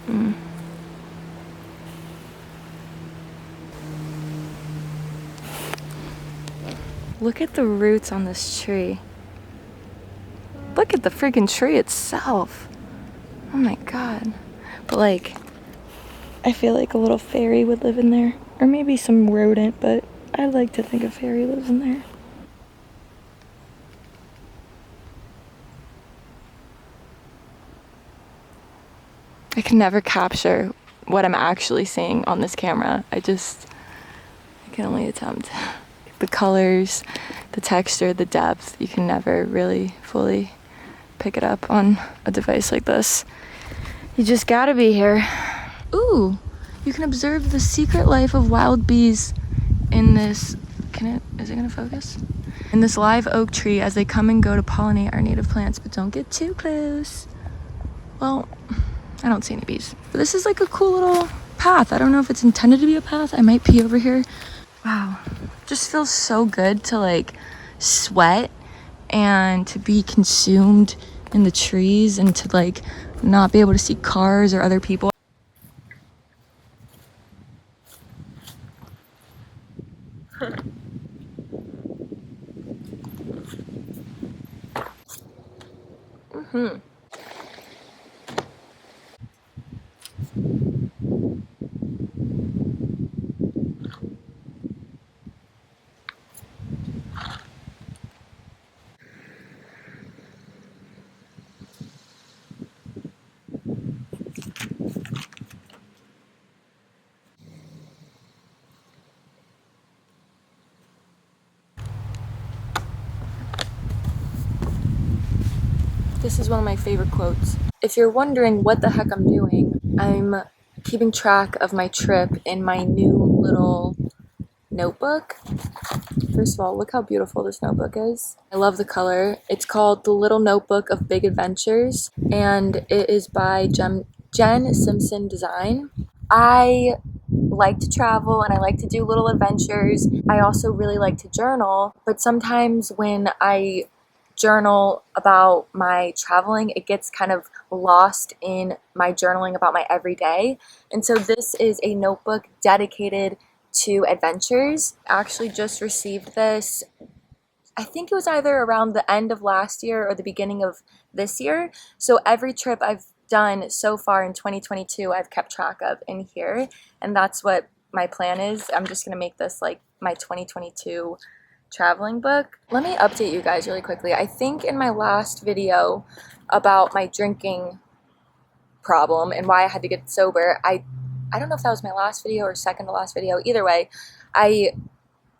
Mm. Look at the roots on this tree. Look at the freaking tree itself. Oh my god. But like, I feel like a little fairy would live in there. Or maybe some rodent, but I like to think a fairy lives in there. I can never capture what I'm actually seeing on this camera. I can only attempt. The colors, the texture, the depth, you can never really fully pick it up on a device like this. You just gotta be here. Ooh, you can observe the secret life of wild bees in this, is it gonna focus? In this live oak tree as they come and go to pollinate our native plants, but don't get too close. Well, I don't see any bees. But this is like a cool little path. I don't know if it's intended to be a path. I might pee over here. Wow, just feels so good to like sweat and to be consumed in the trees and to like not be able to see cars or other people. Mm-hmm. This is one of my favorite quotes. If you're wondering what the heck I'm doing, I'm keeping track of my trip in my new little notebook. First of all, look how beautiful this notebook is. I love the color. It's called The Little Notebook of Big Adventures, and it is by Jen Simpson Design. I like to travel and I like to do little adventures. I also really like to journal, but sometimes when I journal about my traveling, it gets kind of lost in my journaling about my everyday. And so this is a notebook dedicated to adventures. I actually just received this. I think it was either around the end of last year or the beginning of this year. So every trip I've done so far in 2022, I've kept track of in here. And that's what my plan is. I'm just going to make this like my 2022 traveling book. Let me update you guys really quickly. I think in my last video about my drinking problem and why I had to get sober, I don't know if that was my last video or second to last video. Either way, I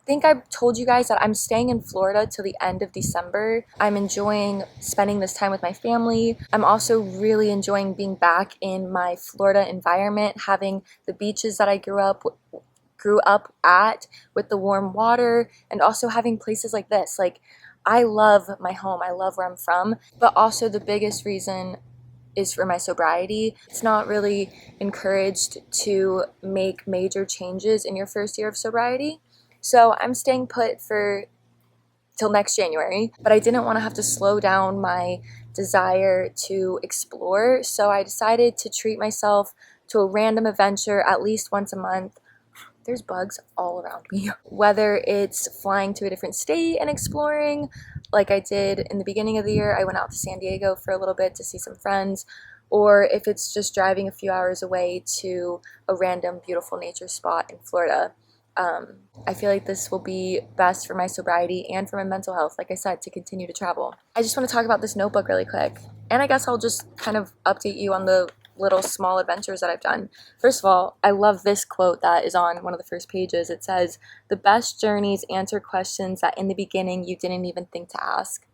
think I told you guys that I'm staying in Florida till the end of December. I'm enjoying spending this time with my family. I'm also really enjoying being back in my Florida environment, having the beaches that I grew up at with the warm water, and also having places like this. Like, I love my home. I love where I'm from, but also the biggest reason is for my sobriety. It's not really encouraged to make major changes in your first year of sobriety. So I'm staying put for till next January, but I didn't want to have to slow down my desire to explore. So I decided to treat myself to a random adventure at least once a month. There's bugs all around me. Whether it's flying to a different state and exploring, like I did in the beginning of the year, I went out to San Diego for a little bit to see some friends, or if it's just driving a few hours away to a random beautiful nature spot in Florida. I feel like this will be best for my sobriety and for my mental health, like I said, to continue to travel. I just want to talk about this notebook really quick, and I guess I'll just kind of update you on the little small adventures that I've done. First of all, I love this quote that is on one of the first pages. It says, "The best journeys answer questions that in the beginning you didn't even think to ask."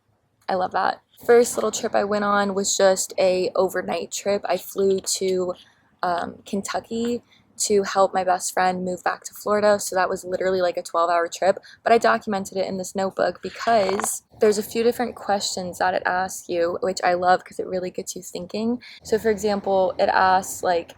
I love that. First little trip I went on was just a overnight trip. I flew to Kentucky to help my best friend move back to Florida. So that was literally like a 12-hour trip, but I documented it in this notebook because there's a few different questions that it asks you, which I love because it really gets you thinking. So for example, it asks like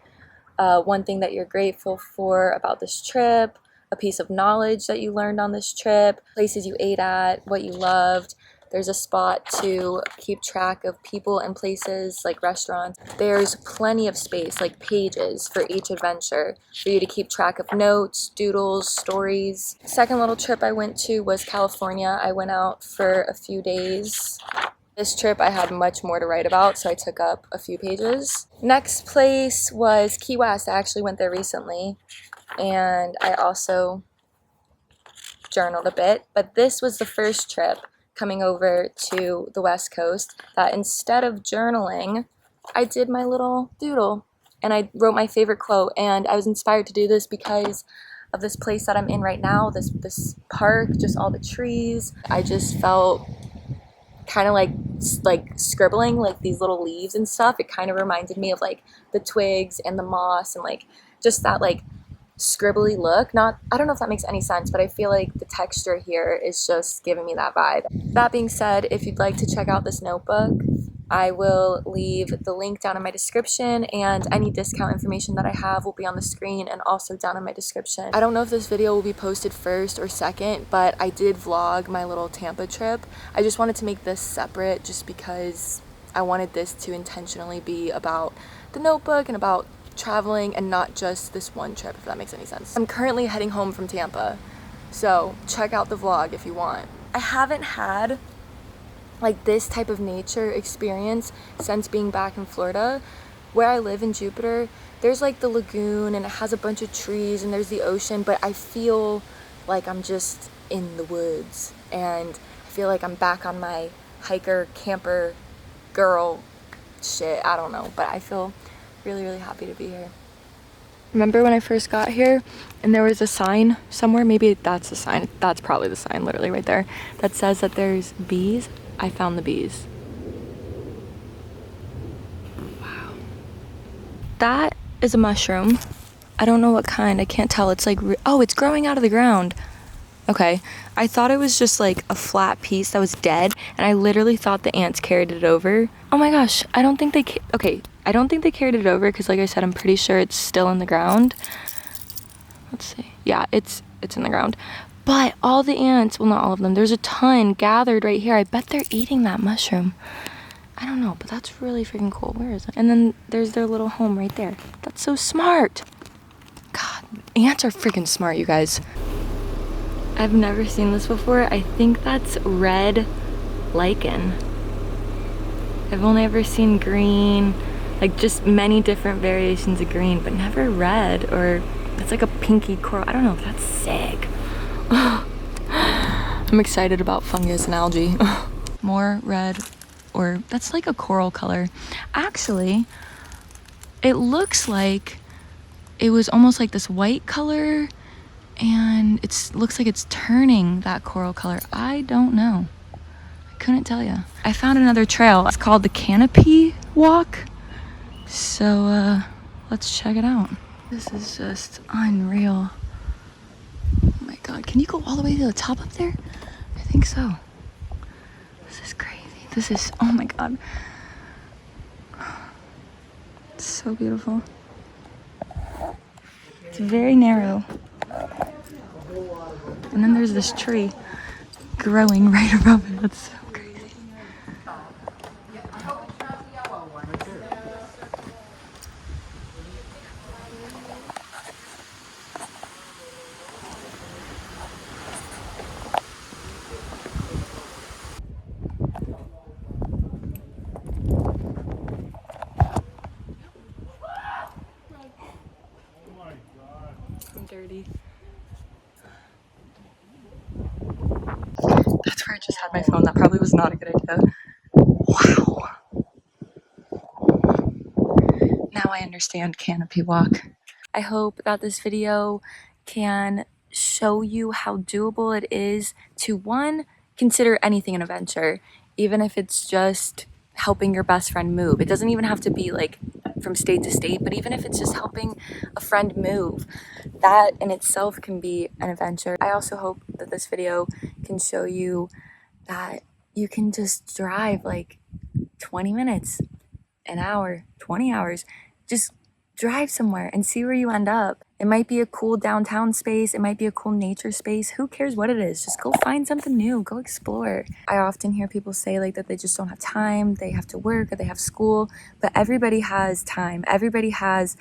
one thing that you're grateful for about this trip, a piece of knowledge that you learned on this trip, places you ate at, what you loved, There's a spot to keep track of people and places like restaurants. There's plenty of space, like pages for each adventure for you to keep track of notes, doodles, stories. Second little trip I went to was California. I went out for a few days. This trip I had much more to write about, so I took up a few pages. Next place was Key West. I actually went there recently, and I also journaled a bit, but this was the first trip coming over to the West Coast that instead of journaling, I did my little doodle and I wrote my favorite quote, and I was inspired to do this because of this place that I'm in right now, this park, just all the trees. I just felt kind of like scribbling like these little leaves and stuff. It kind of reminded me of like the twigs and the moss and like just that like scribbly look. Not, I don't know if that makes any sense, but I feel like the texture here is just giving me that vibe. That being said, if you'd like to check out this notebook, I will leave the link down in my description, and any discount information that I have will be on the screen and also down in my description. I don't know if this video will be posted first or second, but I did vlog my little Tampa trip. I just wanted to make this separate just because I wanted this to intentionally be about the notebook and about traveling and not just this one trip, if that makes any sense. I'm currently heading home from Tampa, so check out the vlog if you want. I haven't had like this type of nature experience since being back in Florida. Where I live in Jupiter, there's like the lagoon and it has a bunch of trees and there's the ocean, but I feel like I'm just in the woods and I feel like I'm back on my hiker, camper, girl shit. I don't know, but I feel really, really happy to be here. Remember when I first got here and there was a sign somewhere, maybe that's the sign, that's probably the sign literally right there, that says that there's bees? I found the bees. Wow. That is a mushroom. I don't know what kind, I can't tell. It's like, oh, it's growing out of the ground. Okay, I thought it was just like a flat piece that was dead, and I literally thought the ants carried it over. Oh my gosh, I don't think they, I don't think they carried it over because like I said, I'm pretty sure it's still in the ground. Let's see. Yeah, it's in the ground. But all the ants, well not all of them, there's a ton gathered right here. I bet they're eating that mushroom. I don't know, but that's really freaking cool. Where is it? And then there's their little home right there. That's so smart. God, ants are freaking smart, you guys. I've never seen this before. I think that's red lichen. I've only ever seen green, like just many different variations of green, but never red, or it's like a pinky coral. I don't know, that's sick. I'm excited about fungus and algae. More red, or that's like a coral color. Actually, it looks like it was almost like this white color, and it looks like it's turning that coral color. I don't know. I couldn't tell you. I found another trail. It's called the Canopy Walk. So let's check it out. This is just unreal. Oh my God, can you go all the way to the top up there? I think so. This is crazy. This is, oh my God. It's so beautiful. It's very narrow. And then there's this tree growing right above it. That's so crazy. I'm dirty. That's where I just had my phone. That probably was not a good idea. Wow. Now I understand Canopy Walk. I hope that this video can show you how doable it is to, one, consider anything an adventure, even if it's just helping your best friend move. It doesn't even have to be like from state to state, but even if it's just helping a friend move, that in itself can be an adventure. I also hope that this video can show you that you can just drive like 20 minutes, an hour, 20 hours, just drive somewhere and see where you end up. It might be a cool downtown space. It might be a cool nature space. Who cares what it is? Just go find something new. Go explore. I often hear people say like that they just don't have time. They have to work or they have school. But everybody has time. Everybody has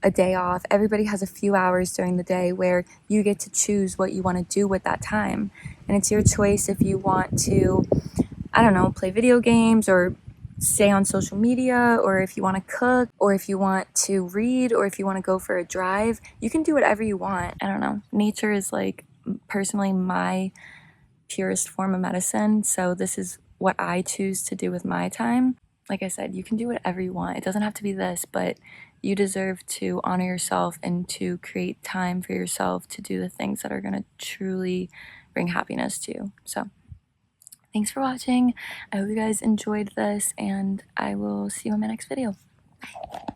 a day off. Everybody has a few hours during the day where you get to choose what you want to do with that time. And it's your choice if you want to, I don't know, play video games or stay on social media, or if you want to cook, or if you want to read, or if you want to go for a drive. You can do whatever you want. I don't know. Nature is like personally my purest form of medicine. So this is what I choose to do with my time. Like I said, you can do whatever you want. It doesn't have to be this, but you deserve to honor yourself and to create time for yourself to do the things that are going to truly bring happiness to you. So thanks for watching. I hope you guys enjoyed this, and I will see you in my next video. Bye.